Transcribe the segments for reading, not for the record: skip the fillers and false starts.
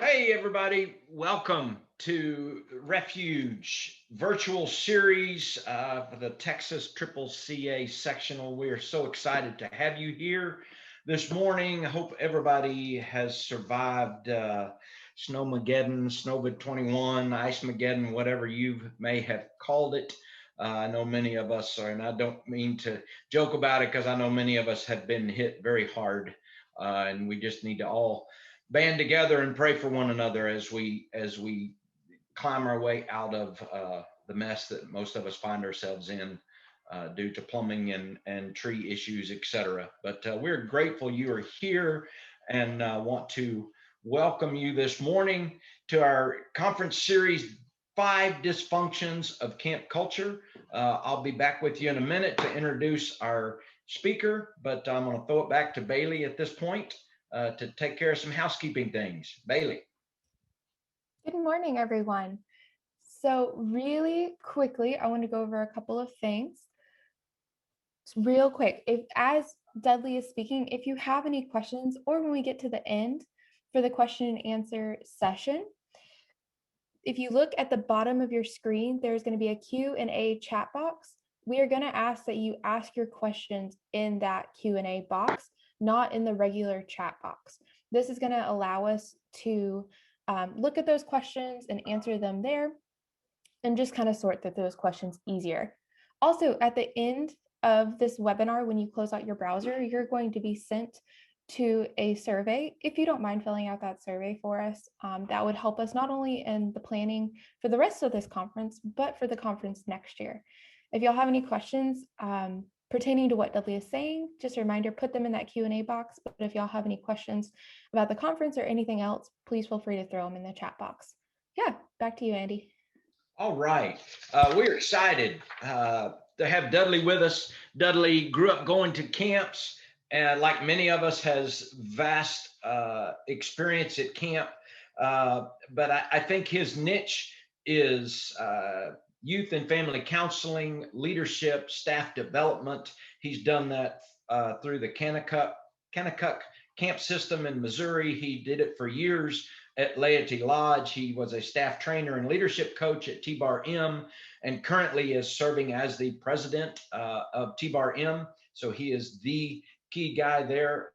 Hey, everybody. Welcome to Refuge virtual series for the Texas Triple CA sectional. We are so excited to have you here this morning. I hope everybody has survived Snowmageddon, Snowvid 21, Ice Mageddon, whatever you may have called it. I know many of us are, and I don't mean to joke about it because I know many of us have been hit very hard, and we just need to all band together and pray for one another as we climb our way out of the mess that most of us find ourselves in due to plumbing and tree issues, etc. But we're grateful you are here and want to welcome you this morning to our conference series, 5 Dysfunctions of Camp Culture. I'll be back with you in a minute to introduce our speaker, but I'm going to throw it back to Bailey at this point to take care of some housekeeping things. Bailey. Good morning, everyone. So really quickly, I want to go over a couple of things. Real quick, as Dudley is speaking, if you have any questions or when we get to the end for the question and answer session, if you look at the bottom of your screen, there's going to be a Q&A chat box. We are going to ask that you ask your questions in that Q&A box, not in the regular chat box. This is going to allow us to look at those questions and answer them there and just kind of sort through those questions easier. Also, at the end of this webinar, when you close out your browser, you're going to be sent to a survey. If you don't mind filling out that survey for us, that would help us not only in the planning for the rest of this conference, but for the conference next year. If y'all have any questions pertaining to what Dudley is saying, just a reminder, put them in that Q&A box. But if y'all have any questions about the conference or anything else, please feel free to throw them in the chat box. Yeah, back to you, Andy. All right. We're excited to have Dudley with us. Dudley grew up going to camps, and like many of us, has vast experience at camp. But I think his niche is youth and family counseling, leadership, staff development. He's done that through the Kanakuk camp system in Missouri. He did it for years at Laity Lodge. He was a staff trainer and leadership coach at T-Bar M, and currently is serving as the president of T-Bar M. So he is the key guy there.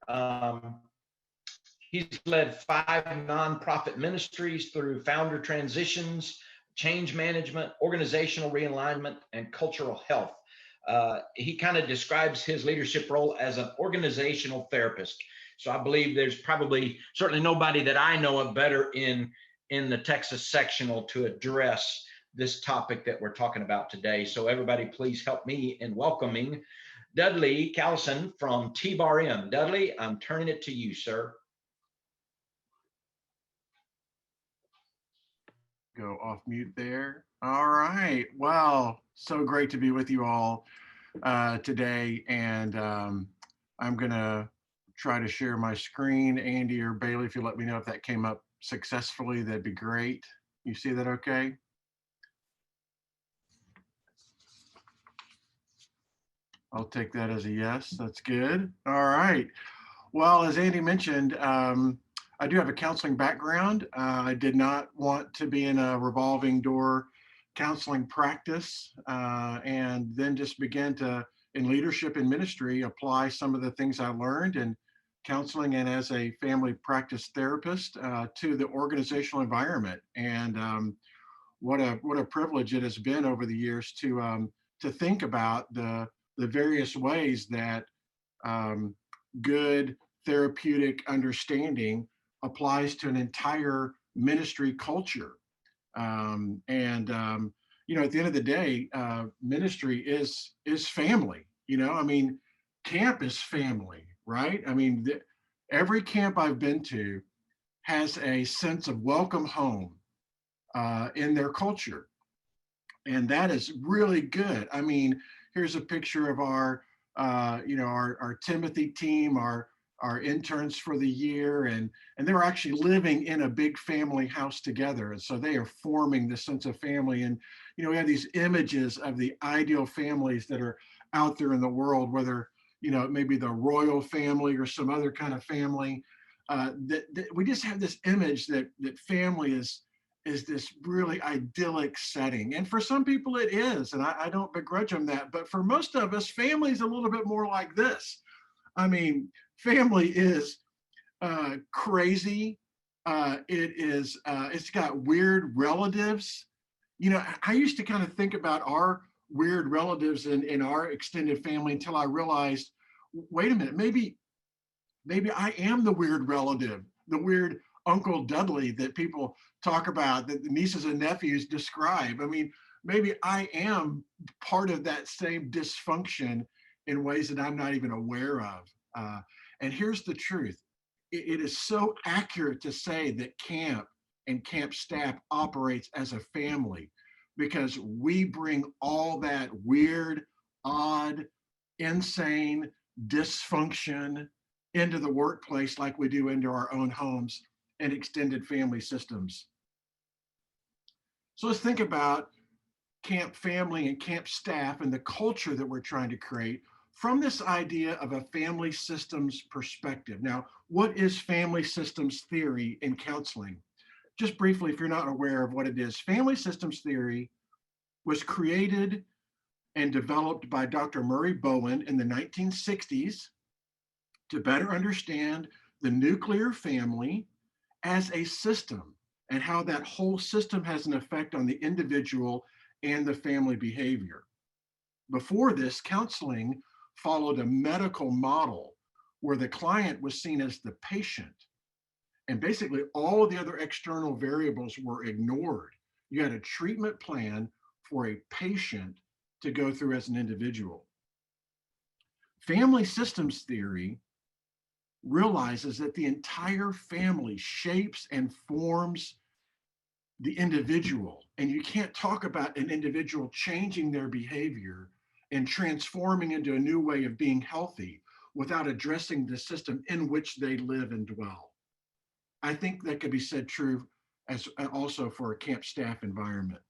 He's led 5 nonprofit ministries through founder transitions, change management, organizational realignment, and cultural health. He kind of describes his leadership role as an organizational therapist. So I believe there's probably certainly nobody that I know of better in the Texas sectional to address this topic that we're talking about today. So everybody, please help me in welcoming Dudley Callison from T-Bar M. Dudley, I'm turning it to you, sir. Go off mute there. All right. Well, so great to be with you all today. And I'm going to try to share my screen. Andy or Bailey, if you let me know if that came up successfully, that'd be great. You see that okay? I'll take that as a yes. That's good. All right. Well, as Andy mentioned, I do have a counseling background. I did not want to be in a revolving door counseling practice, and then just began to, in leadership and ministry, apply some of the things I learned in counseling and as a family practice therapist to the organizational environment. And what a privilege it has been over the years to think about the various ways that good therapeutic understanding applies to an entire ministry culture. You know, at the end of the day, ministry is family. You know, I mean, camp is family, right? I mean, every camp I've been to has a sense of welcome home in their culture. And that is really good. I mean, here's a picture of our, you know, our Timothy team, our interns for the year, and they're actually living in a big family house together. And so they are forming this sense of family. And, you know, we have these images of the ideal families that are out there in the world, whether, you know, it may be the royal family or some other kind of family. that we just have this image that family is this really idyllic setting. And for some people it is, and I don't begrudge them that. But for most of us, family is a little bit more like this. I mean, family is crazy. It's got weird relatives. You know, I used to kind of think about our weird relatives in our extended family until I realized, wait a minute, maybe I am the weird relative, the weird Uncle Dudley that people talk about, that the nieces and nephews describe. I mean, maybe I am part of that same dysfunction in ways that I'm not even aware of. And here's the truth. It is so accurate to say that camp and camp staff operates as a family, because we bring all that weird, odd, insane dysfunction into the workplace like we do into our own homes and extended family systems. So let's think about camp family and camp staff and the culture that we're trying to create from this idea of a family systems perspective. Now, what is family systems theory in counseling? Just briefly, if you're not aware of what it is, family systems theory was created and developed by Dr. Murray Bowen in the 1960s to better understand the nuclear family as a system and how that whole system has an effect on the individual and the family behavior. Before this, counseling followed a medical model where the client was seen as the patient, and basically all of the other external variables were ignored. You had a treatment plan for a patient to go through as an individual. Family systems theory realizes that the entire family shapes and forms the individual, and you can't talk about an individual changing their behavior and transforming into a new way of being healthy without addressing the system in which they live and dwell. I think that could be said true as also for a camp staff environment.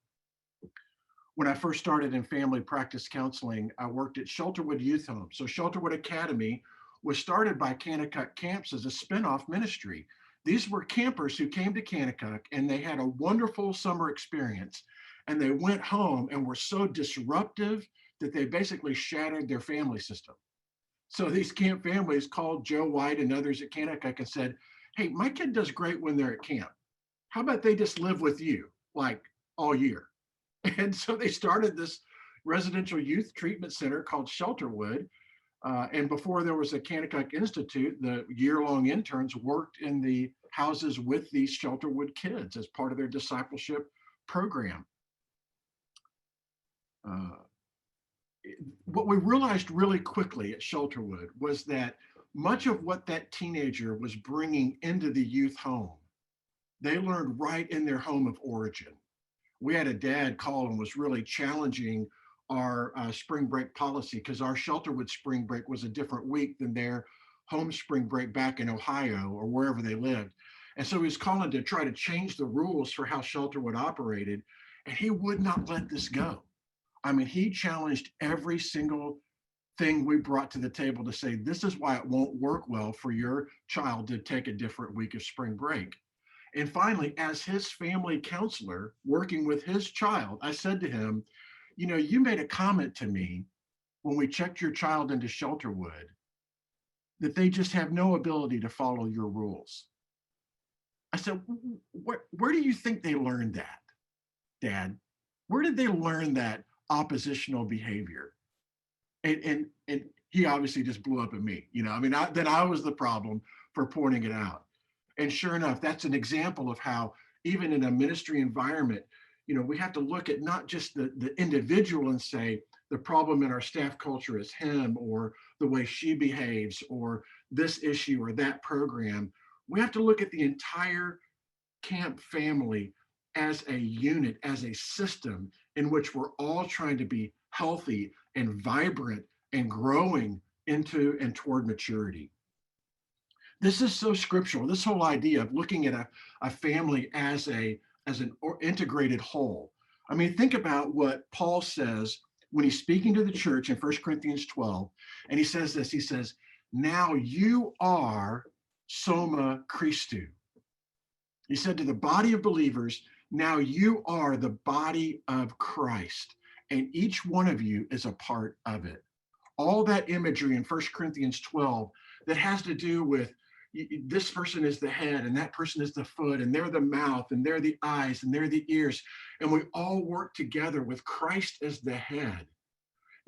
When I first started in family practice counseling, I worked at Shelterwood Youth Home. So Shelterwood Academy was started by Kanakuk Camps as a spinoff ministry. These were campers who came to Kanakuk and they had a wonderful summer experience, and they went home and were so disruptive that they basically shattered their family system. So these camp families called Joe White and others at Kanakuk and said, hey, my kid does great when they're at camp. How about they just live with you like all year? And so they started this residential youth treatment center called Shelterwood. And before there was a Kanakuk Institute, the year-long interns worked in the houses with these Shelterwood kids as part of their discipleship program. What we realized really quickly at Shelterwood was that much of what that teenager was bringing into the youth home, they learned right in their home of origin. We had a dad call and was really challenging our spring break policy, because our Shelterwood spring break was a different week than their home spring break back in Ohio or wherever they lived. And so he was calling to try to change the rules for how Shelterwood operated, and he would not let this go. I mean, he challenged every single thing we brought to the table to say, this is why it won't work well for your child to take a different week of spring break. And finally, as his family counselor working with his child, I said to him, you know, you made a comment to me when we checked your child into Shelterwood that they just have no ability to follow your rules. I said, where do you think they learned that, Dad? Where did they learn that oppositional behavior? And he obviously just blew up at me. You know, I mean, then I was the problem for pointing it out. And sure enough, that's an example of how even in a ministry environment, you know, we have to look at not just the individual and say the problem in our staff culture is him or the way she behaves or this issue or that program. We have to look at the entire camp family as a unit, as a system in which we're all trying to be healthy and vibrant and growing into and toward maturity. This is so scriptural, this whole idea of looking at a family as an integrated whole. I mean, think about what Paul says when he's speaking to the church in 1 Corinthians 12, and he says this, he says, now you are soma Christu. He said to the body of believers, now you are the body of Christ, and each one of you is a part of it. All that imagery in 1 Corinthians 12 that has to do with this person is the head and that person is the foot and they're the mouth and they're the eyes and they're the ears. And we all work together with Christ as the head,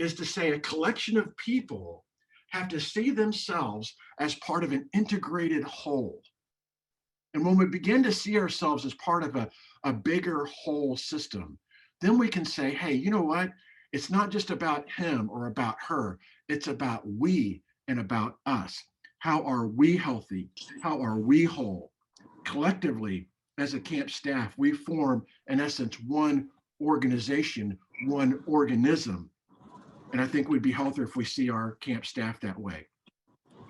is to say a collection of people have to see themselves as part of an integrated whole. And when we begin to see ourselves as part of a bigger whole system, then we can say, hey, you know what? It's not just about him or about her. It's about we and about us. How are we healthy? How are we whole? Collectively, as a camp staff, we form, in essence, one organization, one organism. And I think we'd be healthier if we see our camp staff that way.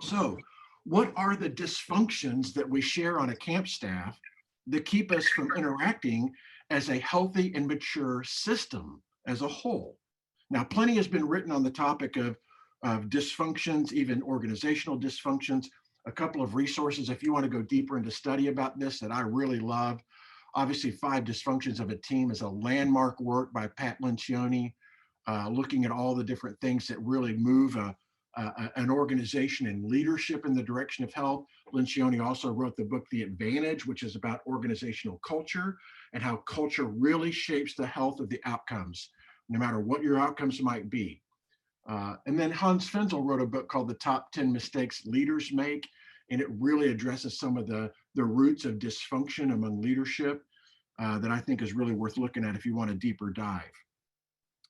So, what are the dysfunctions that we share on a camp staff that keep us from interacting as a healthy and mature system as a whole? Now, plenty has been written on the topic of dysfunctions, even organizational dysfunctions. A couple of resources, if you want to go deeper into study about this, that I really love. Obviously, 5 Dysfunctions of a Team is a landmark work by Pat Lencioni, looking at all the different things that really move an organization and leadership in the direction of health. Lencioni also wrote the book, The Advantage, which is about organizational culture and how culture really shapes the health of the outcomes, no matter what your outcomes might be. And then Hans Fenzel wrote a book called The Top 10 Mistakes Leaders Make, and it really addresses some of the roots of dysfunction among leadership that I think is really worth looking at if you want a deeper dive.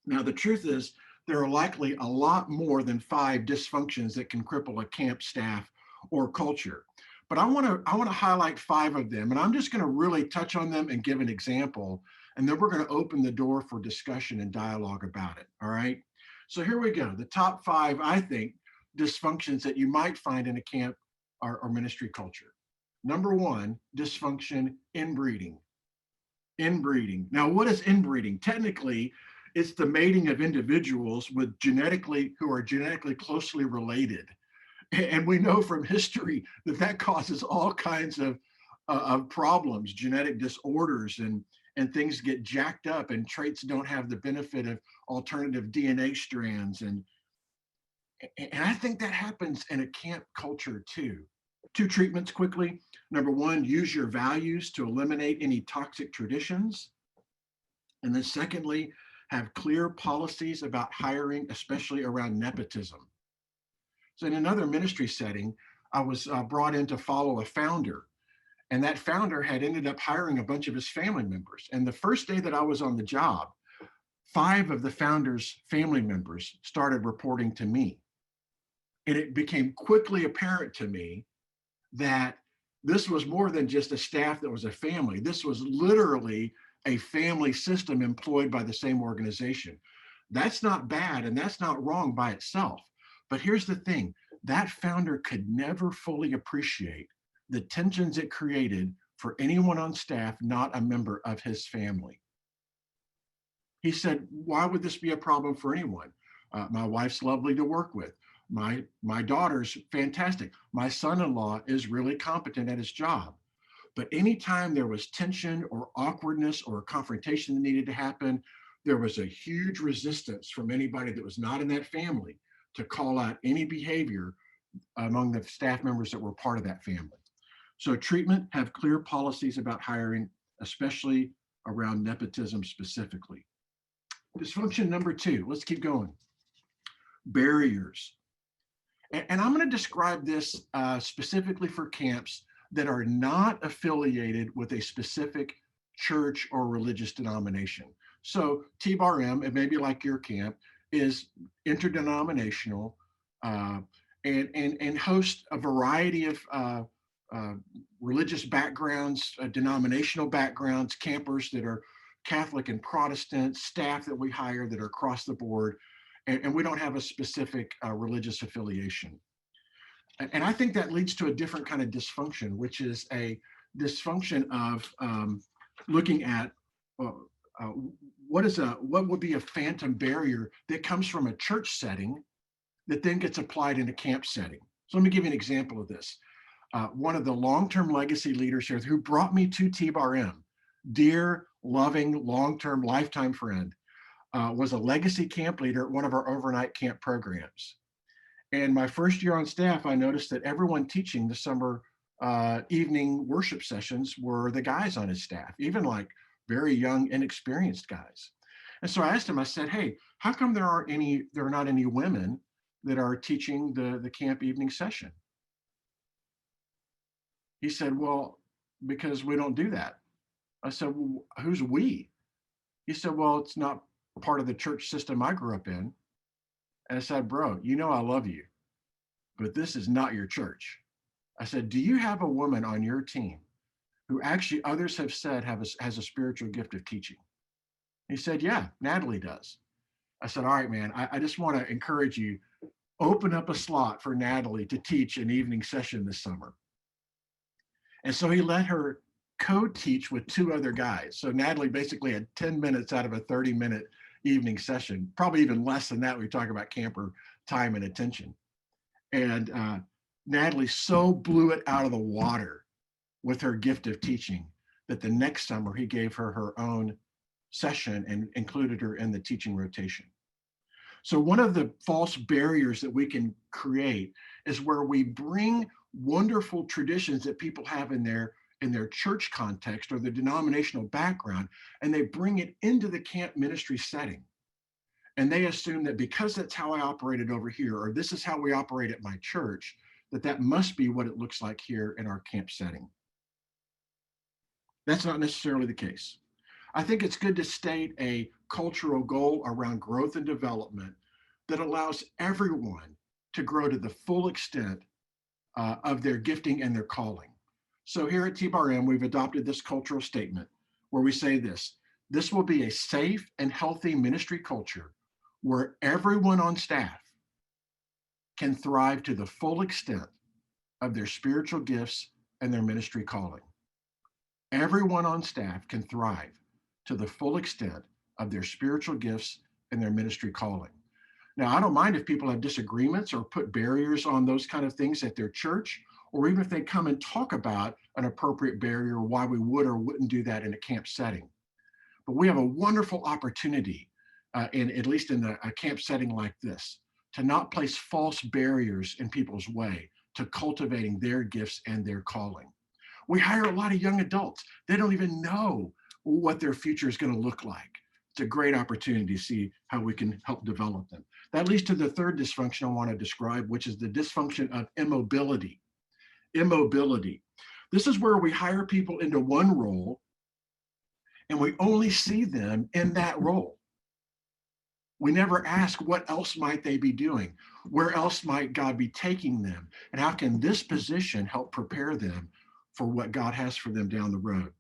Now, the truth is, there are likely a lot more than 5 dysfunctions that can cripple a camp staff or culture. But I want to highlight 5 of them, and I'm just going to really touch on them and give an example, and then we're going to open the door for discussion and dialogue about it. All right. So here we go. The top 5, I think, dysfunctions that you might find in a camp or ministry culture. Number 1, dysfunction, inbreeding. Inbreeding. Now, what is inbreeding? Technically, it's the mating of individuals who are genetically closely related. And we know from history that causes all kinds of problems, genetic disorders, and things get jacked up, and traits don't have the benefit of alternative DNA strands. And I think that happens in a camp culture too. 2 treatments quickly. Number 1, use your values to eliminate any toxic traditions. And then secondly, have clear policies about hiring, especially around nepotism. So in another ministry setting, I was brought in to follow a founder, and that founder had ended up hiring a bunch of his family members. And the first day that I was on the job, 5 of the founder's family members started reporting to me. And it became quickly apparent to me that this was more than just a staff that was a family. This was literally a family system employed by the same organization. That's not bad, and that's not wrong by itself. But here's the thing, that founder could never fully appreciate the tensions it created for anyone on staff not a member of his family. He said, why would this be a problem for anyone? My wife's lovely to work with. My daughter's fantastic. My son-in-law is really competent at his job. But anytime there was tension or awkwardness or a confrontation that needed to happen, there was a huge resistance from anybody that was not in that family to call out any behavior among the staff members that were part of that family. So treatment, have clear policies about hiring, especially around nepotism specifically. Dysfunction number 2, let's keep going. Barriers. And I'm going to describe this specifically for camps that are not affiliated with a specific church or religious denomination. So T-Bar-M, it may be like your camp, is interdenominational and hosts a variety of religious backgrounds, denominational backgrounds, campers that are Catholic and Protestant, staff that we hire that are across the board, and we don't have a specific religious affiliation. And I think that leads to a different kind of dysfunction, which is a dysfunction of looking at what would be a phantom barrier that comes from a church setting that then gets applied in a camp setting. So let me give you an example of this. one of the long-term legacy leaders here who brought me to T-Bar-M, dear, loving, long-term, lifetime friend, was a legacy camp leader at one of our overnight camp programs. And my first year on staff, I noticed that everyone teaching the summer evening worship sessions were the guys on his staff, even like very young, inexperienced guys. And so I asked him, I said, hey, how come there are not any women that are teaching the camp evening session? He said, well, because we don't do that. I said, well, who's we? He said, well, it's not part of the church system I grew up in. And I said, bro, you know I love you, but this is not your church. I said, do you have a woman on your team who actually others have said has a spiritual gift of teaching? He said, yeah, Natalie does. I said, all right, man, I just want to encourage you, open up a slot for Natalie to teach an evening session this summer. And so he let her co-teach with two other guys. So Natalie basically had 10 minutes out of a 30-minute evening session, probably even less than that. We talk about camper time and attention. And Natalie so blew it out of the water with her gift of teaching that the next summer he gave her her own session and included her in the teaching rotation. So one of the false barriers that we can create is where we bring wonderful traditions that people have in their church context or the denominational background, and they bring it into the camp ministry setting. And they assume that because that's how I operated over here, or this is how we operate at my church, that must be what it looks like here in our camp setting. That's not necessarily the case. I think it's good to state a cultural goal around growth and development that allows everyone to grow to the full extent of their gifting and their calling. So here at T-Bar-M, we've adopted this cultural statement where we say this will be a safe and healthy ministry culture where everyone on staff can thrive to the full extent of their spiritual gifts and their ministry calling. Everyone on staff can thrive to the full extent of their spiritual gifts and their ministry calling. Now, I don't mind if people have disagreements or put barriers on those kind of things at their church, or even if they come and talk about an appropriate barrier or why we would or wouldn't do that in a camp setting. But we have a wonderful opportunity, at least in a camp setting like this, to not place false barriers in people's way to cultivating their gifts and their calling. We hire a lot of young adults. They don't even know what their future is going to look like. It's a great opportunity to see how we can help develop them. That leads to the third dysfunction I want to describe, which is the dysfunction of immobility. Immobility. This is where we hire people into one role and we only see them in that role. We never ask what else might they be doing? Where else might God be taking them? And how can this position help prepare them for what God has for them down the road?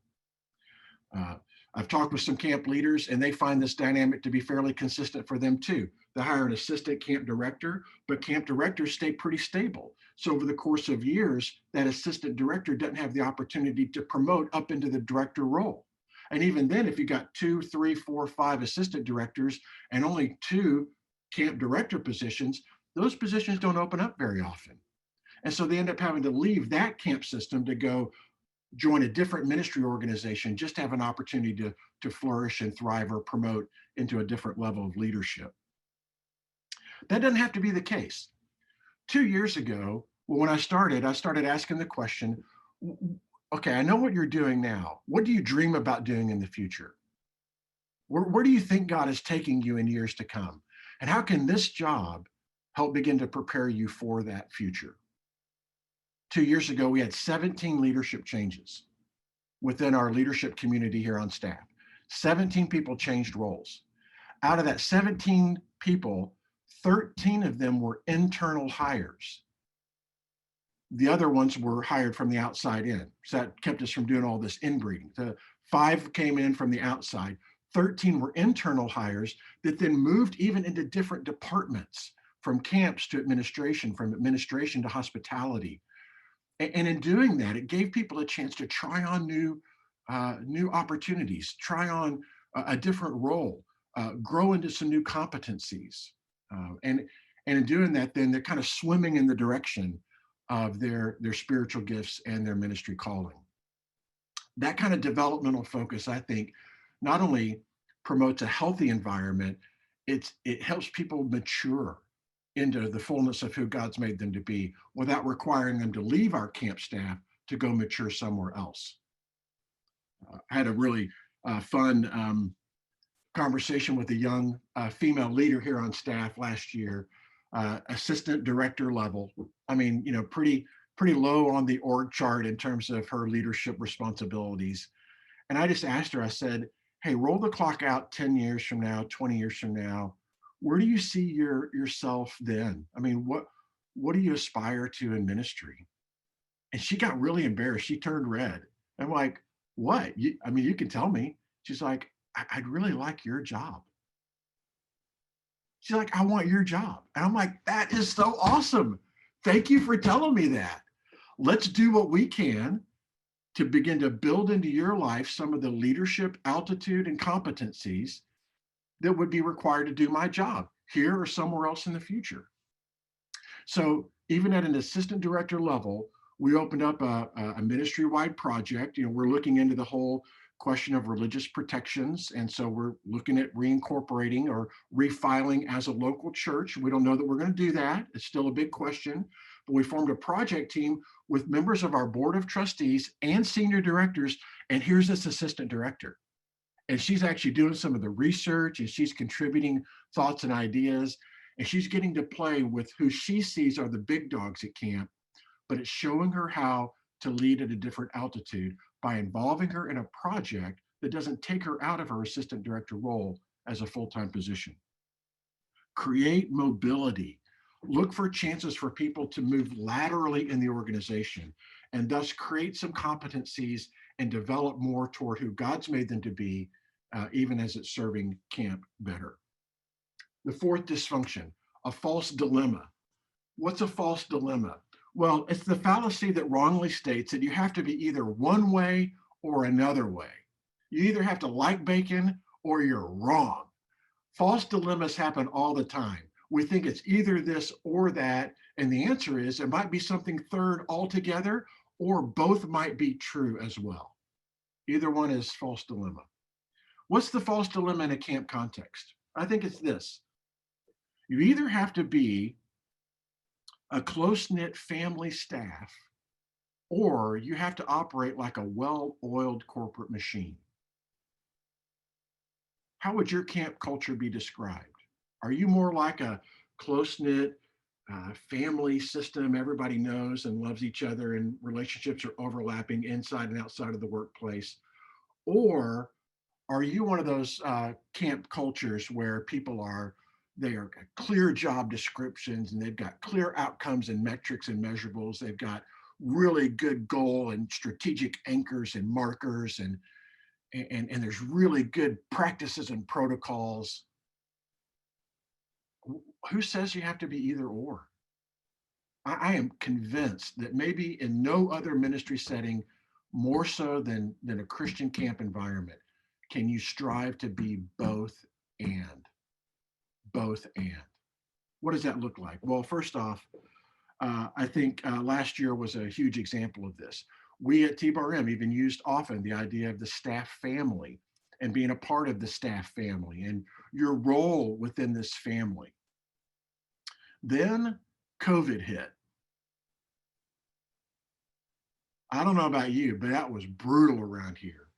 I've talked with some camp leaders and they find this dynamic to be fairly consistent for them too. They hire an assistant camp director, but camp directors stay pretty stable. So over the course of years, that assistant director doesn't have the opportunity to promote up into the director role. And even then, if you got 2, 3, 4, 5 assistant directors and only 2 camp director positions, those positions don't open up very often. And so they end up having to leave that camp system to go join a different ministry organization, just have an opportunity to flourish and thrive or promote into a different level of leadership. That doesn't have to be the case. 2 years ago, when I started asking the question, okay, I know what you're doing now. What do you dream about doing in the future? Where do you think God is taking you in years to come? And how can this job help begin to prepare you for that future? 2 years ago, we had 17 leadership changes within our leadership community here on staff. 17 people changed roles. Out of that 17 people, 13 of them were internal hires. The other ones were hired from the outside in. So that kept us from doing all this inbreeding. The 5 came in from the outside. 13 were internal hires that then moved even into different departments, from camps to administration, from administration to hospitality. And in doing that, it gave people a chance to try on new opportunities, try on a different role, grow into some new competencies. And in doing that, then they're kind of swimming in the direction of their spiritual gifts and their ministry calling. That kind of developmental focus, I think, not only promotes a healthy environment, it helps people mature into the fullness of who God's made them to be without requiring them to leave our camp staff to go mature somewhere else. I had a really fun conversation with a young female leader here on staff last year, assistant director level. I mean, pretty low on the org chart in terms of her leadership responsibilities. And I just asked her, I said, hey, roll the clock out 10 years from now, 20 years from now. Where do you see yourself then? I mean, what do you aspire to in ministry? And she got really embarrassed. She turned red. I'm like, what? I mean, you can tell me. She's like, I'd really like your job. She's like, I want your job. And I'm like, that is so awesome. Thank you for telling me that. Let's do what we can to begin to build into your life some of the leadership, altitude, and competencies that would be required to do my job here or somewhere else in the future. So even at an assistant director level, we opened up a ministry-wide project. We're looking into the whole question of religious protections. And so we're looking at reincorporating or refiling as a local church. We don't know that we're going to do that. It's still a big question. But we formed a project team with members of our board of trustees and senior directors. And here's this assistant director. And she's actually doing some of the research, and she's contributing thoughts and ideas. And she's getting to play with who she sees are the big dogs at camp. But it's showing her how to lead at a different altitude by involving her in a project that doesn't take her out of her assistant director role as a full-time position. Create mobility. Look for chances for people to move laterally in the organization and thus create some competencies and develop more toward who God's made them to be, even as it's serving camp better. The fourth dysfunction, a false dilemma. What's a false dilemma? Well, it's the fallacy that wrongly states that you have to be either one way or another way. You either have to like bacon or you're wrong. False dilemmas happen all the time. We think it's either this or that, and the answer is it might be something third altogether, or both might be true as well. Either one is false dilemma. What's the false dilemma in a camp context? I think it's this. You either have to be a close-knit family staff, or you have to operate like a well-oiled corporate machine. How would your camp culture be described? Are you more like a close-knit family system, everybody knows and loves each other and relationships are overlapping inside and outside of the workplace? Or are you one of those camp cultures where people they are clear job descriptions and they've got clear outcomes and metrics and measurables. They've got really good goal and strategic anchors and markers and there's really good practices and protocols. Who says you have to be either or? I am convinced that maybe in no other ministry setting, more so than a Christian camp environment, can you strive to be both and. Both and. What does that look like? Well, first off, I think last year was a huge example of this. We at T-Bar-M even used often the idea of the staff family and being a part of the staff family and your role within this family. Then COVID hit. I don't know about you, but that was brutal around here.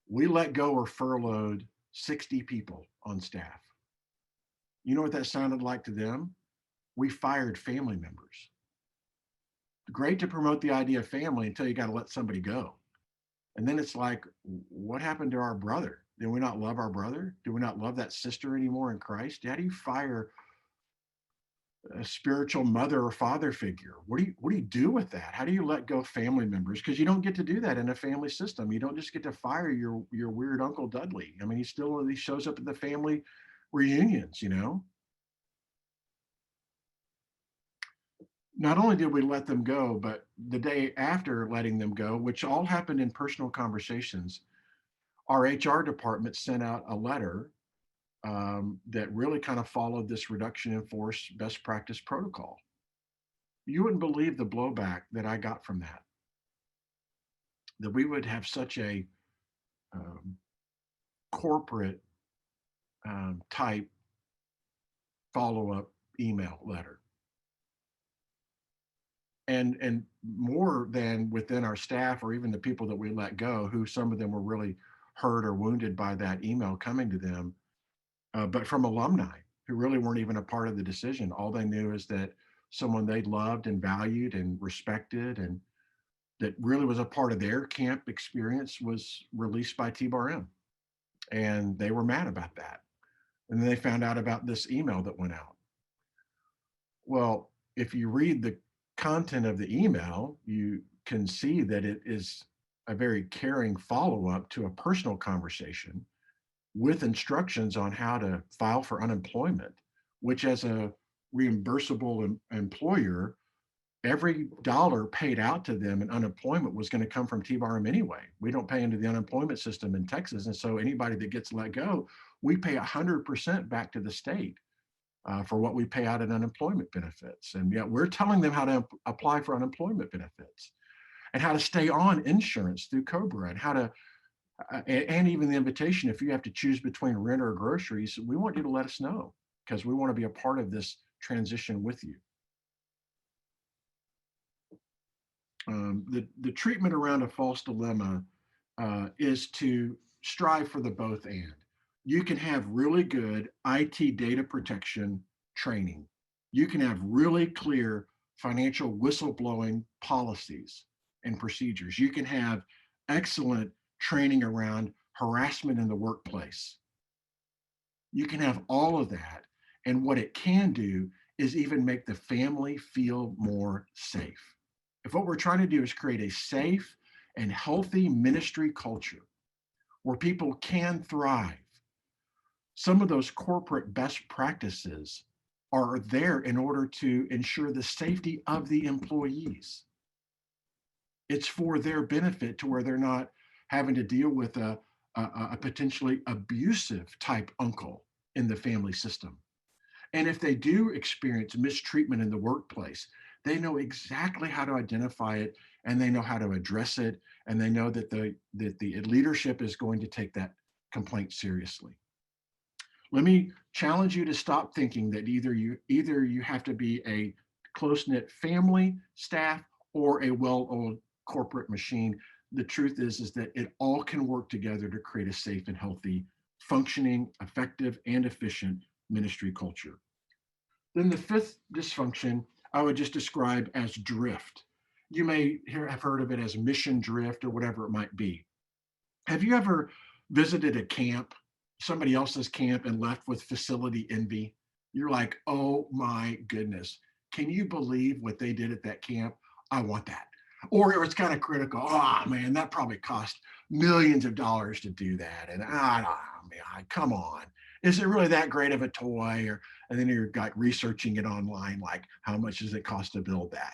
We let go or furloughed 60 people on staff. You know what that sounded like to them? We fired family members. Great to promote the idea of family until you got to let somebody go. And then it's like, what happened to our brother? Do we not love our brother? Do we not love that sister anymore in Christ? How do you fire a spiritual mother or father figure? What do you do with that? How do you let go family members? Because you don't get to do that in a family system. You don't just get to fire your weird Uncle Dudley. I mean, he shows up at the family reunions, Not only did we let them go, but the day after letting them go, which all happened in personal conversations, our HR department sent out a letter that really kind of followed this reduction in force best practice protocol. You wouldn't believe the blowback that I got from that, that we would have such a um, corporate type follow-up email letter. And more than within our staff or even the people that we let go, who some of them were really hurt or wounded by that email coming to them, but from alumni who really weren't even a part of the decision. All they knew is that someone they loved and valued and respected and that really was a part of their camp experience was released by TBRM. And they were mad about that. And then they found out about this email that went out. Well, if you read the content of the email, you can see that it is a very caring follow-up to a personal conversation with instructions on how to file for unemployment, which as a reimbursable employer, every dollar paid out to them in unemployment was going to come from TBRM anyway. We don't pay into the unemployment system in Texas. And so anybody that gets let go, we pay 100% back to the state for what we pay out in unemployment benefits. And yet we're telling them how to apply for unemployment benefits and how to stay on insurance through COBRA and how to, and even the invitation, if you have to choose between rent or groceries, we want you to let us know because we want to be a part of this transition with you. The treatment around a false dilemma is to strive for the both and. You can have really good IT data protection training. You can have really clear financial whistleblowing policies and procedures. You can have excellent training around harassment in the workplace. You can have all of that. And what it can do is even make the family feel more safe. If what we're trying to do is create a safe and healthy ministry culture where people can thrive, some of those corporate best practices are there in order to ensure the safety of the employees. It's for their benefit to where they're not having to deal with a potentially abusive type uncle in the family system. And if they do experience mistreatment in the workplace, they know exactly how to identify it and they know how to address it. And they know that the leadership is going to take that complaint seriously. Let me challenge you to stop thinking that either you have to be a close-knit family, staff, or a well-oiled corporate machine. The truth is that it all can work together to create a safe and healthy, functioning, effective, and efficient ministry culture. Then the fifth dysfunction I would just describe as drift. You may have heard of it as mission drift or whatever it might be. Have you ever visited a camp, somebody else's camp, and left with facility envy? You're like, oh my goodness, can you believe what they did at that camp? I want that. Or it's kind of critical. Oh man, that probably cost millions of dollars to do that. And come on. Is it really that great of a toy? And then you're like researching it online, like how much does it cost to build that?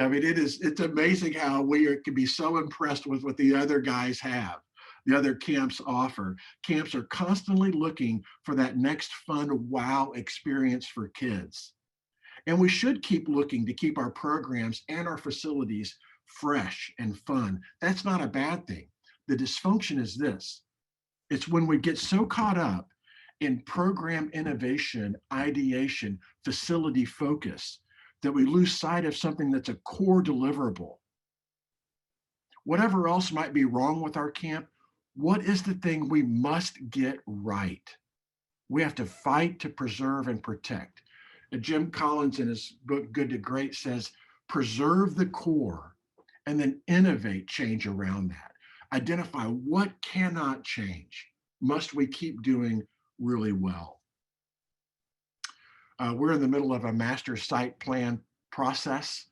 I mean, it's amazing how we can be so impressed with what the other guys have, the other camps offer. Camps are constantly looking for that next fun wow experience for kids. And we should keep looking to keep our programs and our facilities fresh and fun. That's not a bad thing. The dysfunction is this. It's when we get so caught up in program innovation, ideation, facility focus, that we lose sight of something that's a core deliverable. Whatever else might be wrong with our camp, what is the thing we must get right? We have to fight to preserve and protect. Jim Collins in his book, Good to Great, says, preserve the core and then innovate change around that. Identify what cannot change. Must we keep doing really well? We're in the middle of a master site plan process.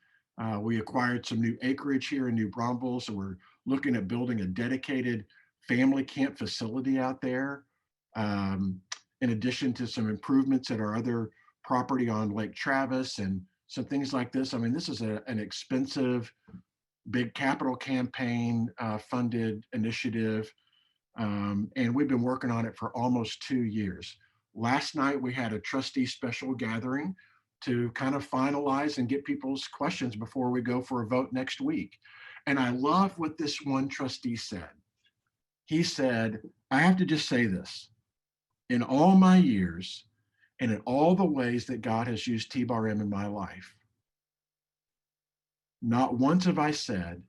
We acquired some new acreage here in New Braunfels, so we're looking at building a dedicated family camp facility out there, in addition to some improvements at our other property on Lake Travis and some things like this. I mean, this is an expensive, big capital campaign funded initiative, and we've been working on it for almost 2 years. Last night, we had a trustee special gathering to kind of finalize and get people's questions before we go for a vote next week. And I love what this one trustee said. He said, I have to just say this, in all my years and in all the ways that God has used T-Bar-M in my life, not once have I said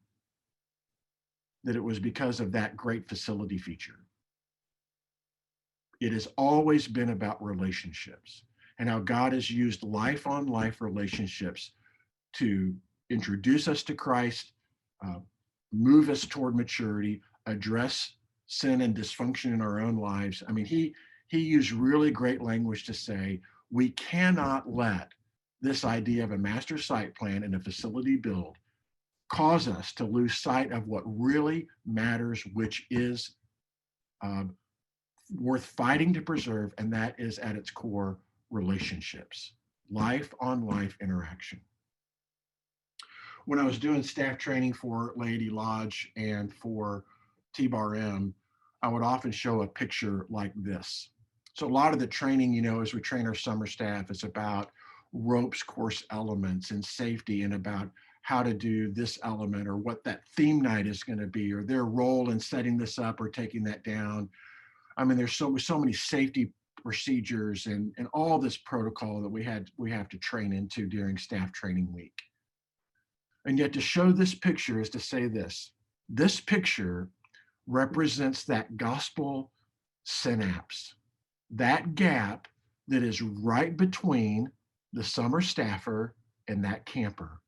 that it was because of that great facility feature. It has always been about relationships and how God has used life on life relationships to introduce us to Christ, move us toward maturity, address sin and dysfunction in our own lives. I mean, he used really great language to say, we cannot let this idea of a master site plan and a facility build cause us to lose sight of what really matters, which is worth fighting to preserve, and that is at its core relationships, life on life interaction. When I was doing staff training for Lady Lodge and for T-Bar-M, I would often show a picture like this. So a lot of the training, as we train our summer staff, it's about ropes course elements and safety and about how to do this element or what that theme night is going to be or their role in setting this up or taking that down. I mean, there's so many safety procedures and all this protocol that we have to train into during staff training week. And yet to show this picture is to say this picture represents that gospel synapse, that gap that is right between the summer staffer and that camper.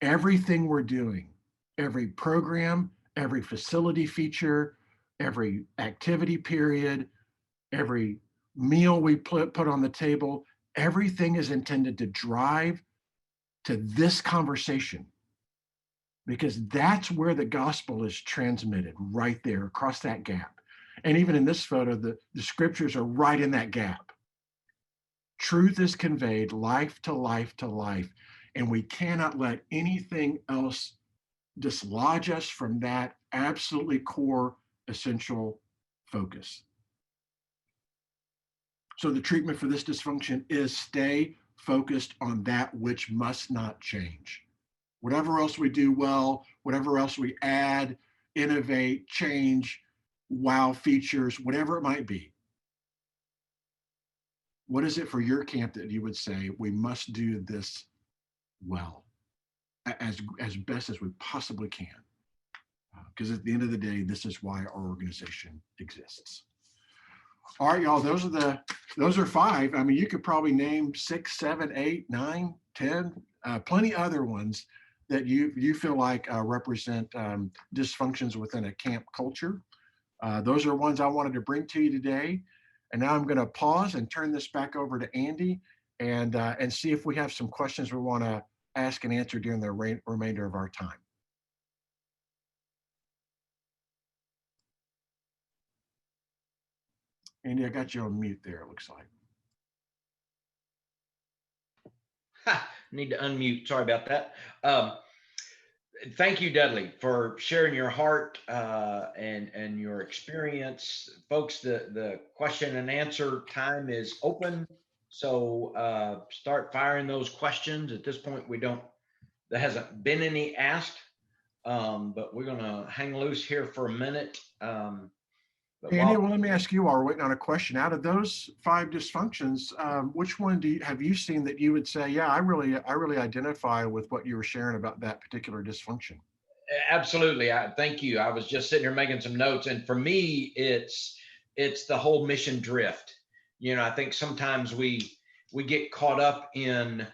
Everything we're doing, every program, every facility feature, every activity period, every meal we put on the table, everything is intended to drive to this conversation, because that's where the gospel is transmitted, right there across that gap. And even in this photo, the scriptures are right in that gap. Truth is conveyed life to life to life, and we cannot let anything else dislodge us from that absolutely core essential focus. So the treatment for this dysfunction is stay focused on that which must not change. Whatever else we do well, whatever else we add, innovate, change, wow features, whatever it might be. What is it for your camp that you would say, we must do this well, as best as we possibly can? Because at the end of the day, this is why our organization exists. All right, y'all, those are 5. I mean, you could probably name 6, 7, 8, 9, 10, plenty other ones that you feel like represent dysfunctions within a camp culture. Those are ones I wanted to bring to you today. And now I'm going to pause and turn this back over to Andy and see if we have some questions we want to ask and answer during the remainder of our time. Andy, I got you on mute there, it looks like. Need to unmute. Sorry about that. Thank you, Dudley, for sharing your heart and your experience. Folks, the question and answer time is open. So start firing those questions. At this point, there hasn't been any asked, but we're going to hang loose here for a minute. Andy, well, let me ask you, while we're waiting on a question, out of those 5 dysfunctions, which one have you seen that you would say, yeah, I really identify with what you were sharing about that particular dysfunction? Absolutely. Thank you. I was just sitting here making some notes, and for me, it's the whole mission drift. I think sometimes we get caught up in,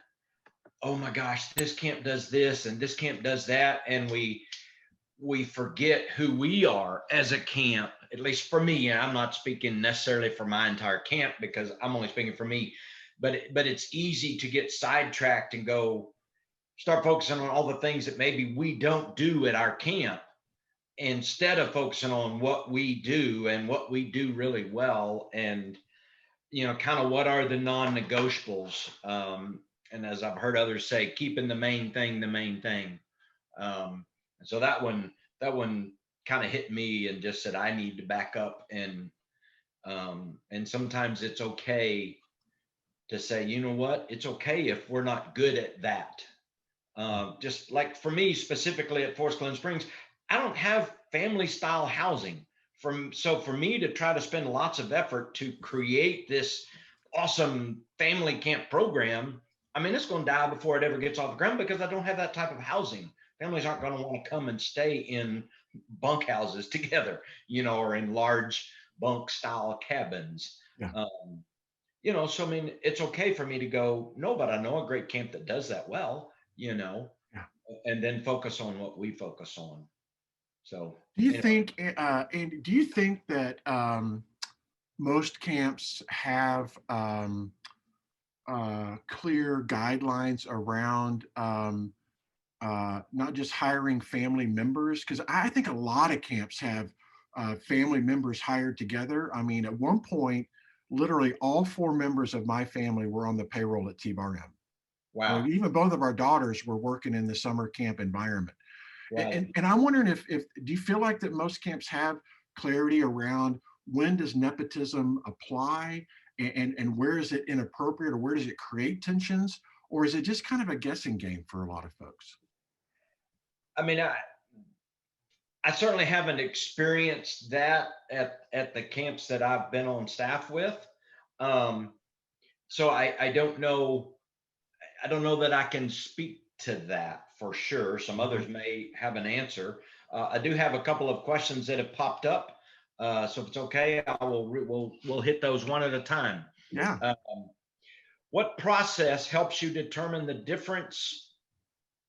oh my gosh, this camp does this and this camp does that, and we forget who we are as a camp. At least for me, and I'm not speaking necessarily for my entire camp because I'm only speaking for me, but it's easy to get sidetracked and start focusing on all the things that maybe we don't do at our camp instead of focusing on what we do and what we do really well, and kind of what are the non-negotiables, and as I've heard others say, keeping the main thing the main thing. So that one kind of hit me and just said, I need to back up, and sometimes it's okay to say, you know what, it's okay if we're not good at that. Just like for me specifically at Forest Glen Springs, I don't have family style housing. So for me to try to spend lots of effort to create this awesome family camp program, I mean, it's going to die before it ever gets off the ground because I don't have that type of housing. Families aren't going to want to come and stay in bunk houses together, or in large bunk style cabins. Yeah. So I mean, it's okay for me to go, no, but I know a great camp that does that well, Yeah. and then focus on what we focus on. So, Do you anyway, think, and do you think that most camps have clear guidelines around not just hiring family members? Because I think a lot of camps have family members hired together. I mean, at one point, literally all 4 members of my family were on the payroll at TBRM. wow, Even both of our daughters were working in the summer camp environment. right. And I'm wondering if do you feel like that most camps have clarity around when does nepotism apply, and where is it inappropriate, or where does it create tensions, or is it just kind of a guessing game for a lot of folks? I mean, I certainly haven't experienced that at the camps that I've been on staff with. Um, so I don't know. I don't know that I can speak to that for sure. Some others Mhm. may have an answer. I do have a couple of questions that have popped up. So if it's okay, we'll hit those one at a time. Yeah. Um, what process helps you determine the difference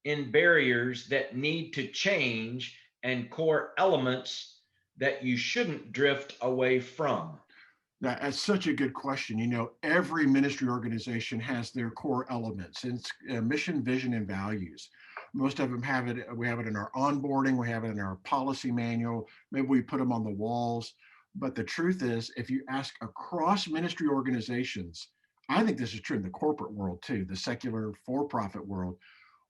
in barriers that need to change and core elements that you shouldn't drift away from? That's such a good question. Every ministry organization has their core elements. And it's mission, vision, and values. Most of them have it. We have it in our onboarding. We have it in our policy manual. Maybe we put them on the walls. But the truth is, if you ask across ministry organizations, I think this is true in the corporate world too, the secular for-profit world,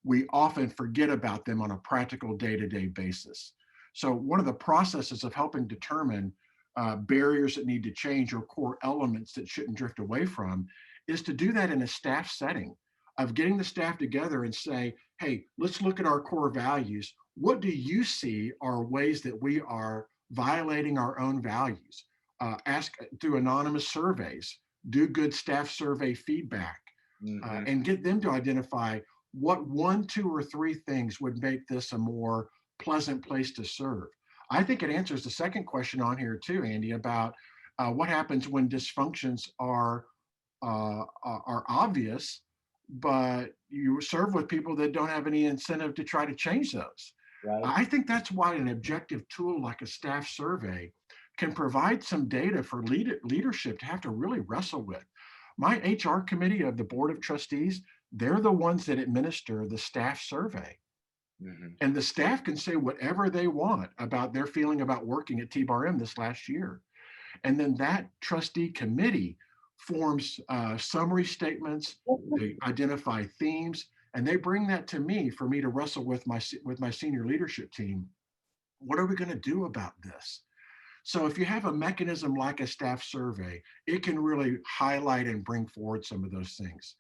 we often forget about them on a practical day-to-day basis. So one of the processes of helping determine barriers that need to change or core elements that shouldn't drift away from is to do that in a staff setting of getting the staff together and say, hey, let's look at our core values. What do you see are ways that we are violating our own values? Ask through anonymous surveys, do good staff survey feedback, Mhm. and get them to identify what 1, 2, or 3 things would make this a more pleasant place to serve. I think it answers the second question on here too, Andy, about what happens when dysfunctions are obvious, but you serve with people that don't have any incentive to try to change those. Right. I think that's why an objective tool like a staff survey can provide some data for leadership to have to really wrestle with. My HR committee of the board of trustees, they're the ones that administer the staff survey. Mhm. And the staff can say whatever they want about their feeling about working at TBRM this last year. And then that trustee committee forms summary statements, they identify themes, and they bring that to me for me to wrestle with my senior leadership team. What are we going to do about this? So if you have a mechanism like a staff survey, it can really highlight and bring forward some of those things.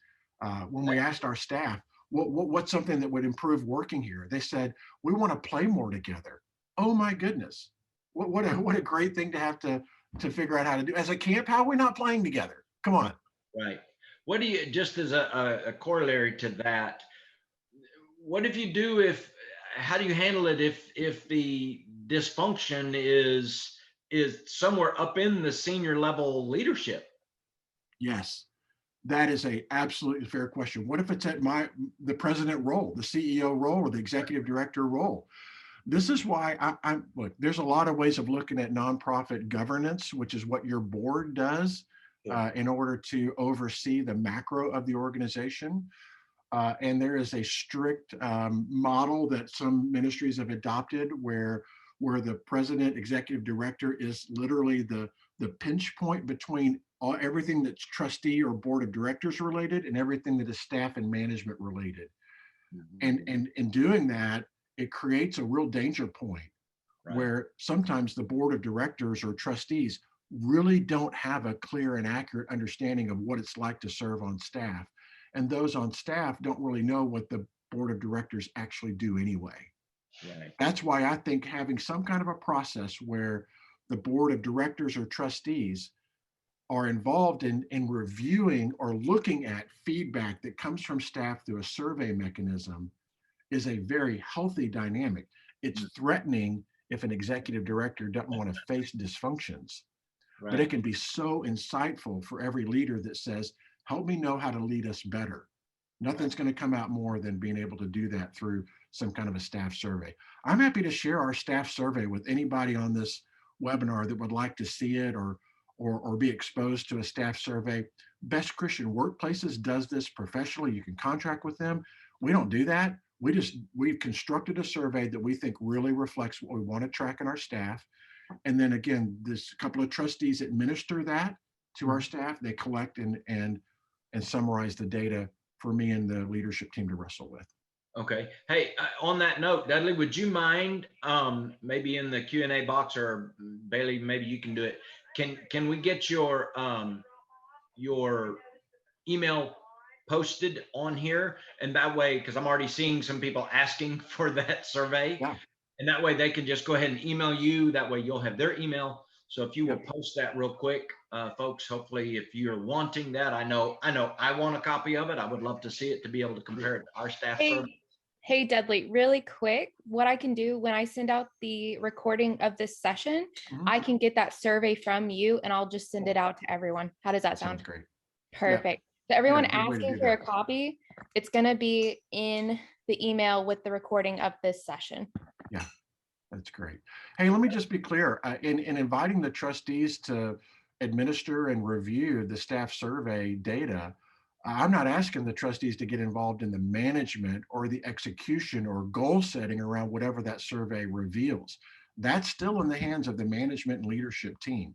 When we asked our staff, what's something that would improve working here? They said, we want to play more together. Oh my goodness. What a great thing to have to figure out how to do. As a camp, how are we not playing together? Come on. Right. What do you, just as a corollary to that, what if you do how do you handle it if the dysfunction is somewhere up in the senior level leadership? Yes, that is a absolutely fair question. What if it's at the president role, the CEO role, or the executive director role? This is why I'm look, there's a lot of ways of looking at nonprofit governance, which is what your board does Sure. in order to oversee the macro of the organization. And there is a strict model that some ministries have adopted where the president, executive director is literally the pinch point between everything that's trustee or board of directors related and everything that is staff and management related. And Mhm. in doing that, it creates a real danger point Right. where sometimes the board of directors or trustees really don't have a clear and accurate understanding of what it's like to serve on staff. And those on staff don't really know what the board of directors actually do anyway. Right. That's why I think having some kind of a process where the board of directors or trustees are involved in reviewing or looking at feedback that comes from staff through a survey mechanism is a very healthy dynamic. It's threatening if an executive director doesn't want to face dysfunctions, but it Right. can be so insightful for every leader that says, help me know how to lead us better. Nothing's going to come out more than being able to do that through some kind of a staff survey. I'm happy to share our staff survey with anybody on this webinar that would like to see it or be exposed to a staff survey. Best Christian Workplaces does this professionally. You can contract with them. We don't do that. We've constructed a survey that we think really reflects what we want to track in our staff. And then again, there's a couple of trustees administer that to our staff. They collect and summarize the data for me and the leadership team to wrestle with. Okay. Hey, on that note, Dudley, would you mind maybe in the Q&A box, or Bailey, maybe you can do it. Can we get your email posted on here? And that way, because I'm already seeing some people asking for that survey. Yeah. And that way they can just go ahead and email you. That way you'll have their email. So if you will post that real quick, folks, hopefully if you're wanting that, I know I want a copy of it. I would love to see it to be able to compare it to our staff survey. Hey, Dudley, really quick, what I can do when I send out the recording of this session, I can get that survey from you and I'll just send it out to everyone. How does that sound? Sounds great. Perfect. So everyone good way to asking do for a that. copy, it's going to be in the email with the recording of this session. Yeah, that's great. Hey, let me just be clear. In inviting the trustees to administer and review the staff survey data, I'm not asking the trustees to get involved in the management or the execution or goal setting around whatever that survey reveals. That's still in the hands of the management and leadership team.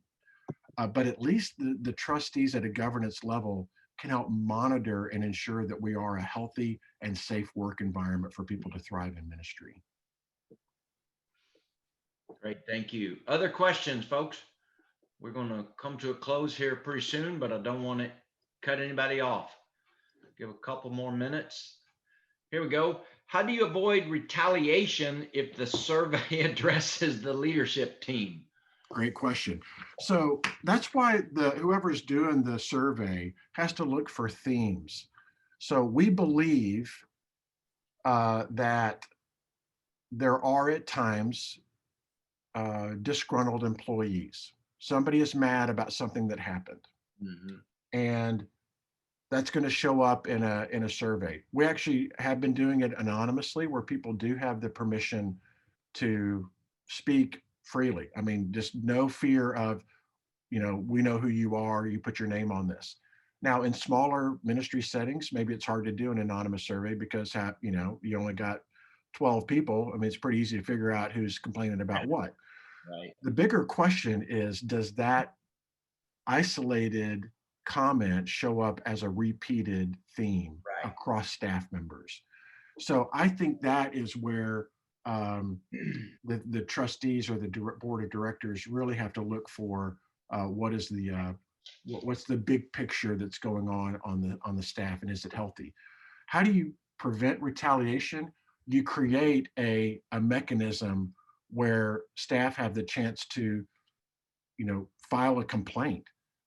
But at least the trustees at a governance level can help monitor and ensure that we are a healthy and safe work environment for people to thrive in ministry. Great, thank you. Other questions, folks? We're going to come to a close here pretty soon, but I don't want to cut anybody off. Give a couple more minutes. Here we go. How do you avoid retaliation if the survey addresses the leadership team? Great question. So that's why whoever's doing the survey has to look for themes. So we believe that there are at times disgruntled employees. Somebody is mad about something that happened. And that's going to show up in a survey. We actually have been doing it anonymously, where people do have the permission to speak freely. I mean, just no fear of, we know who you are, you put your name on this. Now, in smaller ministry settings, maybe it's hard to do an anonymous survey because, you only got 12 people. I mean, it's pretty easy to figure out who's complaining about what. Right. The bigger question is, does that isolated comment show up as a repeated theme across staff members? So I think that is where the trustees or the board of directors really have to look for what's the big picture that's going on the staff, and is it healthy? How do you prevent retaliation? You create a mechanism where staff have the chance to, file a complaint.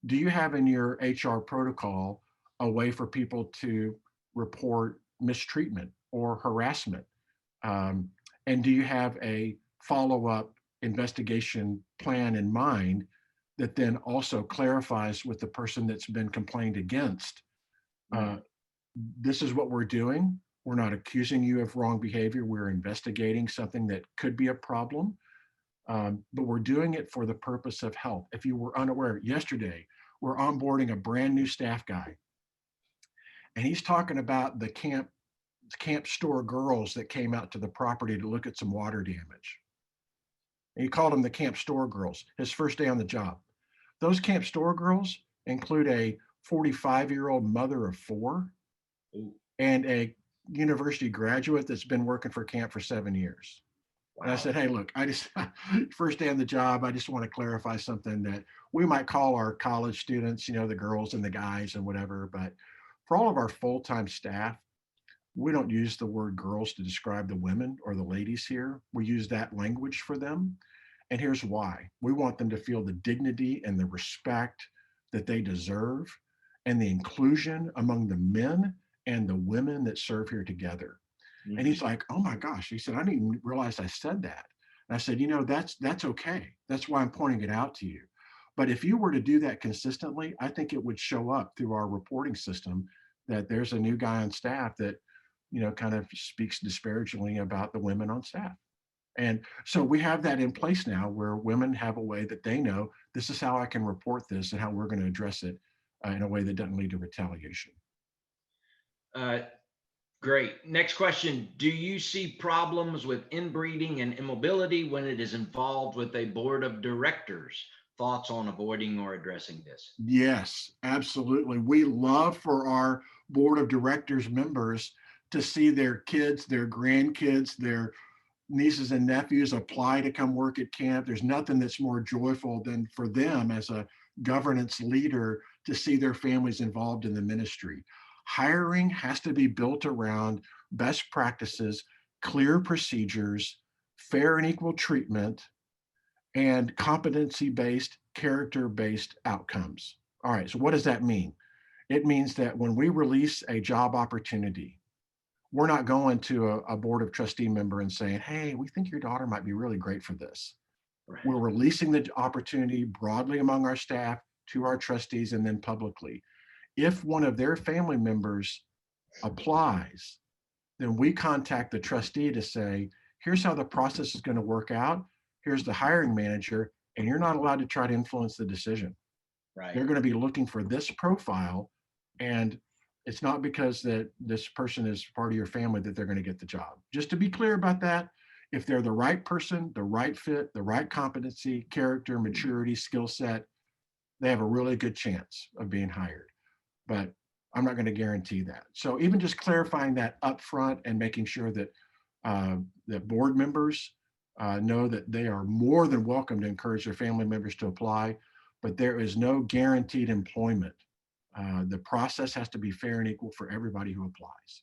Do you have in your HR protocol a way for people to report mistreatment or harassment? And do you have a follow-up investigation plan in mind that then also clarifies with the person that's been complained against? This is what we're doing. We're not accusing you of wrong behavior. We're investigating something that could be a problem, but we're doing it for the purpose of health. If you were unaware, yesterday, we're onboarding a brand new staff guy. And he's talking about the camp store girls that came out to the property to look at some water damage. And he called them the camp store girls, his first day on the job. Those camp store girls include a 45-year-old mother of 4 and a university graduate that's been working for camp for 7 years. And I Wow. said, hey, look, I just, first day on the job, I just want to clarify something that we might call our college students, the girls and the guys and whatever. But for all of our full-time staff, we don't use the word girls to describe the women or the ladies here. We use that language for them. And here's why. We want them to feel the dignity and the respect that they deserve and the inclusion among the men and the women that serve here together. And Mhm. he's like, oh my gosh. He said, I didn't even realize I said that. And I said, that's okay. That's why I'm pointing it out to you. But if you were to do that consistently, I think it would show up through our reporting system that there's a new guy on staff that, kind of speaks disparagingly about the women on staff. And so we have that in place now where women have a way that they know this is how I can report this and how we're going to address it in a way that doesn't lead to retaliation. Uh, Great. Next question. Do you see problems with inbreeding and immobility when it is involved with a board of directors? Thoughts on avoiding or addressing this? Yes, absolutely. We love for our board of directors members to see their kids, their grandkids, their nieces and nephews apply to come work at camp. There's nothing that's more joyful than for them as a governance leader to see their families involved in the ministry. Hiring has to be built around best practices, clear procedures, fair and equal treatment, and competency-based, character-based outcomes. All right, so what does that mean? It means that when we release a job opportunity, we're not going to a board of trustee member and saying, hey, we think your daughter might be really great for this. Right. We're releasing the opportunity broadly among our staff, to our trustees, and then publicly. If one of their family members applies, then we contact the trustee to say, here's how the process is going to work out. Here's the hiring manager, and you're not allowed to try to influence the decision. Right. They're going to be looking for this profile, and it's not because that this person is part of your family that they're going to get the job. Just to be clear about that, if they're the right person, the right fit, the right competency, character, maturity, skill set, they have a really good chance of being hired. But I'm not going to guarantee that. So even just clarifying that up front and making sure that that board members know that they are more than welcome to encourage their family members to apply, but there is no guaranteed employment. The process has to be fair and equal for everybody who applies.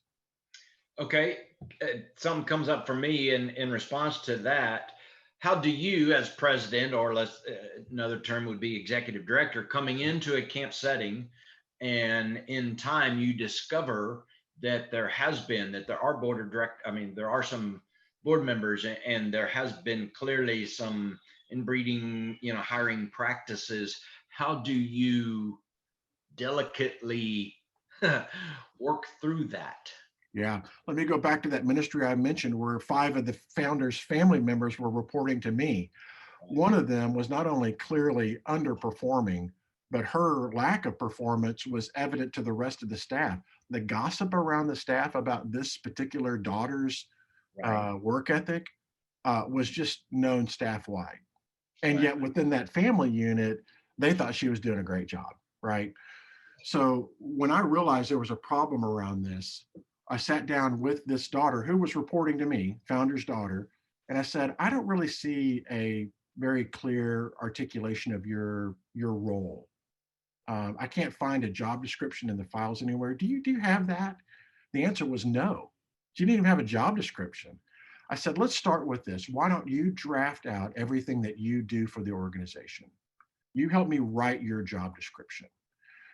Okay. Something comes up for me in response to that. How do you, as president, or another term would be executive director, coming into a camp setting, and in time you discover that there are board of there are some board members, and there has been clearly some inbreeding, hiring practices. How do you delicately work through that? Yeah, let me go back to that ministry I mentioned where 5 of the founders' family members were reporting to me. One of them was not only clearly underperforming, but her lack of performance was evident to the rest of the staff. The gossip around the staff about this particular daughter's Right. work ethic was just known staff-wide. And Right. yet within that family unit, they thought she was doing a great job, right? So when I realized there was a problem around this, I sat down with this daughter who was reporting to me, founder's daughter, and I said, I don't really see a very clear articulation of your role. I can't find a job description in the files anywhere. Do you have that? The answer was no. She didn't even have a job description. I said, let's start with this. Why don't you draft out everything that you do for the organization? You help me write your job description.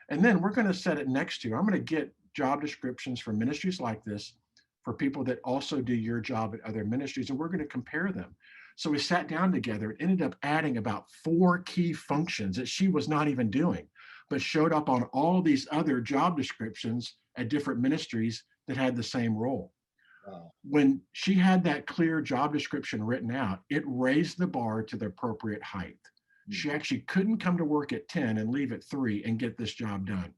And then we're going to set it next to, I'm going to get job descriptions for ministries like this for people that also do your job at other ministries, and we're going to compare them. So we sat down together and ended up adding about 4 key functions that she was not even doing, but showed up on all these other job descriptions at different ministries that had the same role. Wow. When she had that clear job description written out, it raised the bar to the appropriate height. She actually couldn't come to work at 10 and leave at 3 and get this job done.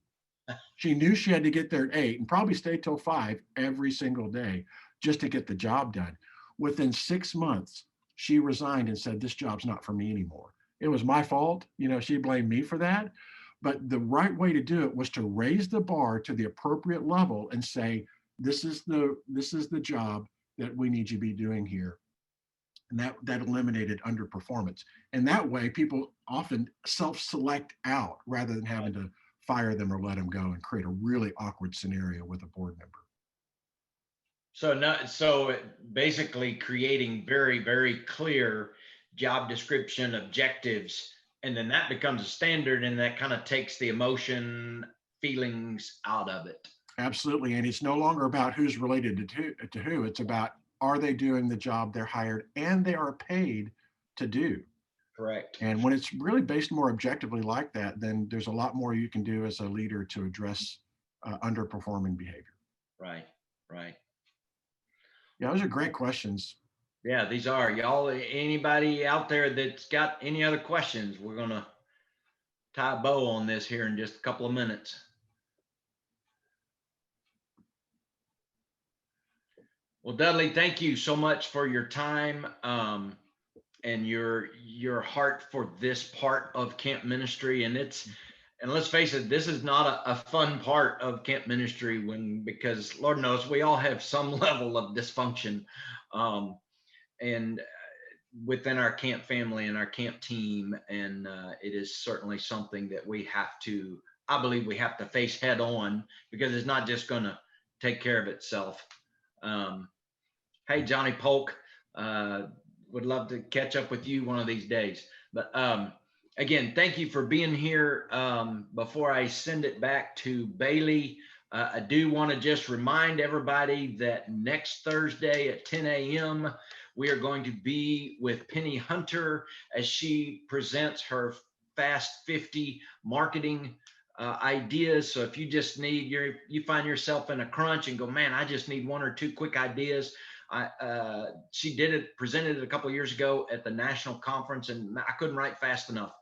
She knew she had to get there at 8 and probably stay till 5 every single day just to get the job done. Within 6 months, she resigned and said, this job's not for me anymore. It was my fault. She blamed me for that. But the right way to do it was to raise the bar to the appropriate level and say, this is the job that we need you to be doing here. and that eliminated underperformance. And that way, people often self-select out rather than having to fire them or let them go and create a really awkward scenario with a board member. So basically creating very, very clear job description objectives, and then that becomes a standard, and that kind of takes the emotion feelings out of it. Absolutely. And it's no longer about who's related to who. It's about, are they doing the job they're hired and they are paid to do? Correct. And when it's really based more objectively like that, then there's a lot more you can do as a leader to address underperforming behavior. Right. Right. Yeah, those are great questions. Yeah, these are. Y'all, anybody out there that's got any other questions, we're going to tie a bow on this here in just a couple of minutes. Well, Dudley, thank you so much for your time and your heart for this part of camp ministry. And let's face it, this is not a fun part of camp ministry because Lord knows we all have some level of dysfunction. And within our camp family and our camp team, and it is certainly something that I believe we have to face head on, because it's not just going to take care of itself. Hey, Johnny Polk, would love to catch up with you one of these days. But again, thank you for being here. Before I send it back to Bailey, I do want to just remind everybody that next Thursday at 10 a.m., we are going to be with Penny Hunter as she presents her Fast 50 marketing ideas. So if you just you find yourself in a crunch and go, man, I just need one or two quick ideas. She presented it a couple of years ago at the national conference, and I couldn't write fast enough.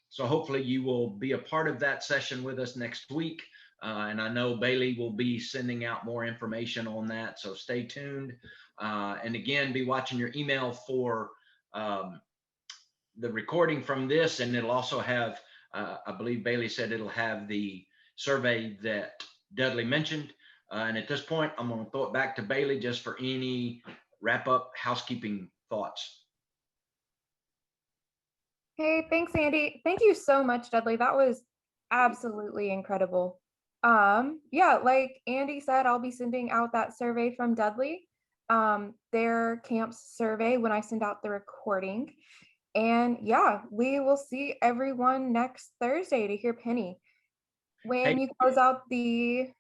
So hopefully you will be a part of that session with us next week. And I know Bailey will be sending out more information on that. So stay tuned. And again, be watching your email for the recording from this. And it'll also have, I believe Bailey said it'll have the survey that Dudley mentioned. And at this point, I'm going to throw it back to Bailey just for any wrap-up housekeeping thoughts. Hey, thanks, Andy. Thank you so much, Dudley. That was absolutely incredible. Yeah, like Andy said, I'll be sending out that survey from Dudley, their camp's survey, when I send out the recording. And yeah, we will see everyone next Thursday to hear Penny. When you close out the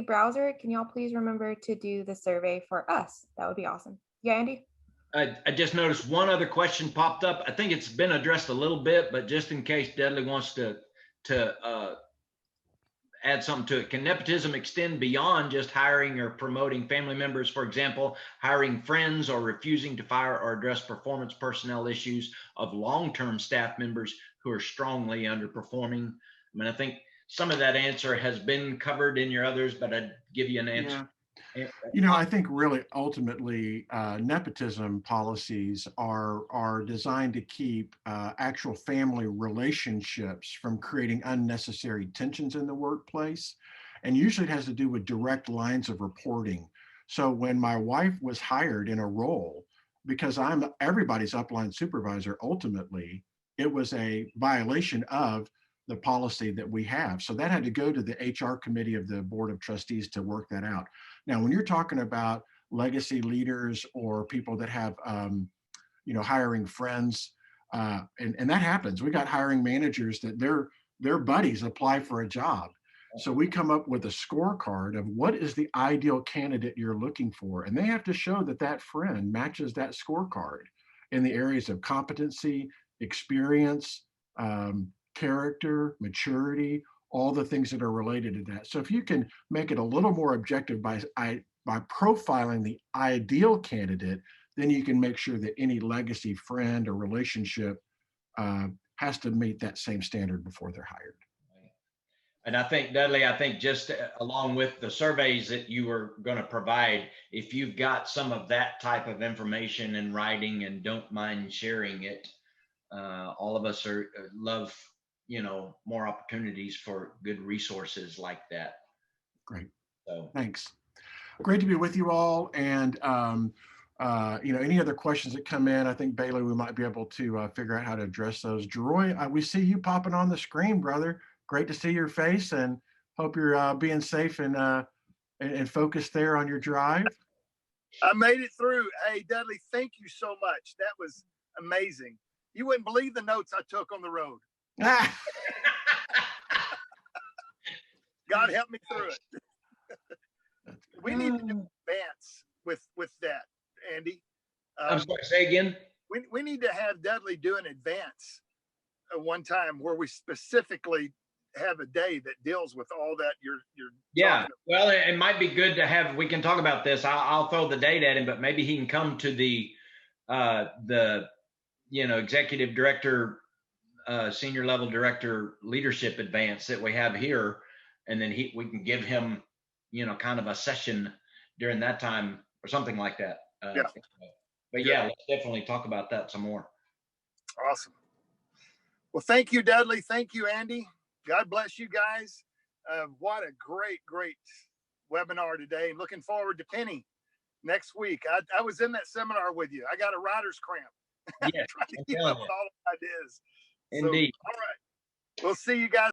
browser, can y'all please remember to do the survey for us? That would be awesome. Yeah, Andy? I just noticed one other question popped up. I think it's been addressed a little bit, but just in case Dudley wants to add something to it. Can nepotism extend beyond just hiring or promoting family members? For example, hiring friends or refusing to fire or address performance personnel issues of long-term staff members who are strongly underperforming? I mean, I think some of that answer has been covered in your others, but I'd give you an answer. Yeah. You know, I think really ultimately nepotism policies are designed to keep actual family relationships from creating unnecessary tensions in the workplace. And usually it has to do with direct lines of reporting. So when my wife was hired in a role, because I'm everybody's upline supervisor, ultimately, it was a violation of the policy that we have. So that had to go to the HR committee of the Board of Trustees to work that out. Now, when you're talking about legacy leaders or people that have, hiring friends, and that happens. We got hiring managers that their buddies apply for a job. So we come up with a scorecard of what is the ideal candidate you're looking for. And they have to show that that friend matches that scorecard in the areas of competency, experience, character, maturity, all the things that are related to that. So if you can make it a little more objective by profiling the ideal candidate, then you can make sure that any legacy friend or relationship has to meet that same standard before they're hired. And I think, Dudley, just along with the surveys that you were going to provide, if you've got some of that type of information in writing and don't mind sharing it, all of us love more opportunities for good resources like that. Great. So thanks. Great to be with you all. And any other questions that come in, I think Bailey, we might be able to figure out how to address those. Jeroy, we see you popping on the screen, brother. Great to see your face, and hope you're being safe and focused there on your drive. I made it through. Hey, Dudley, thank you so much. That was amazing. You wouldn't believe the notes I took on the road. God help me through it. We need to do advance with that, Andy. I'm sorry, say again. We need to have Dudley do an advance one time where we specifically have a day that deals with all that you're yeah. Well, it might be good to have. We can talk about this. I'll throw the date at him, but maybe he can come to the executive director, senior level director leadership advance that we have here, and then we can give him kind of a session during that time or something like that. Yeah. But yeah, let's definitely talk about that some more. Awesome. Well, thank you, Dudley. Thank you, Andy. God bless you guys. What a great webinar today. Looking forward to Penny next week. I was in that seminar with you. I got a writer's cramp. Yeah, trying to keep up with all the ideas. Indeed. So, all right. We'll see you guys.